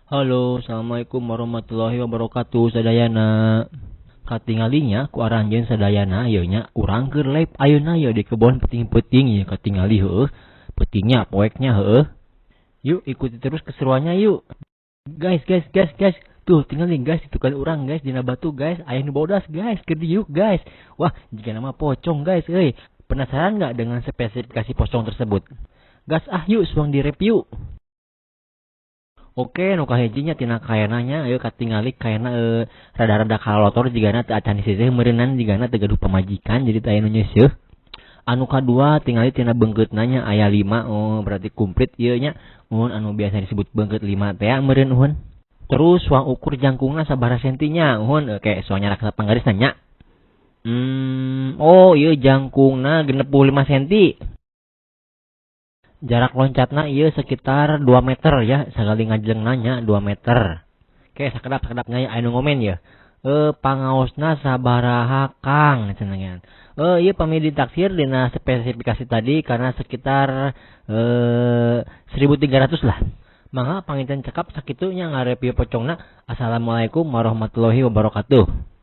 Halo, assalamualaikum warahmatullahi wabarakatuh. Sadayana katingalinya ku aranjeun sadayana ieu nya urang keur live ayeuna ye di kebon peting-peting ye katingali heueuh. Petingnya poeknya heueuh. Yuk ikuti terus keseruannya yuk. Guys. Tuh tinggalin guys itu kan urang guys dina batu guys. Aya nu bodas guys keur diuk guys. Wah, jika nama pocong guys euy. Penasaran nggak dengan spesifikasi pocong tersebut? Gas yuk suang di review. Oke, nu kahijinya tina kayananya ayo katingali kayana rada-rada kalotor jigana teu acan sisih meureunan jigana teu gaduh pamajikan jadi teu aya nu nyeuseum. Anu kadua tingali tina beungkeutna aya 5, oh berarti kumplit ieu nya. Mun anu biasa disebut beungkeut 5 teh meureun uhun. Terus suang ukur jangkungna sabaraha sentinya uhun oke soalnya raksa panggarisna nya. Oh ieu jangkungna 65 senti. Jarak loncatna iya sekitar 2 meter ya, sekali ngajeng nanya 2 meter. Oke, sakedap nya aya nu ngomen ya. Pangaosna sabaraha Kang cenengan. Ieu pamili ditaksir dina spesifikasi tadi karena sekitar 1.300 lah. Mangga panginten cekap sakitu nya ngareview pocongna. Assalamualaikum warahmatullahi wabarakatuh.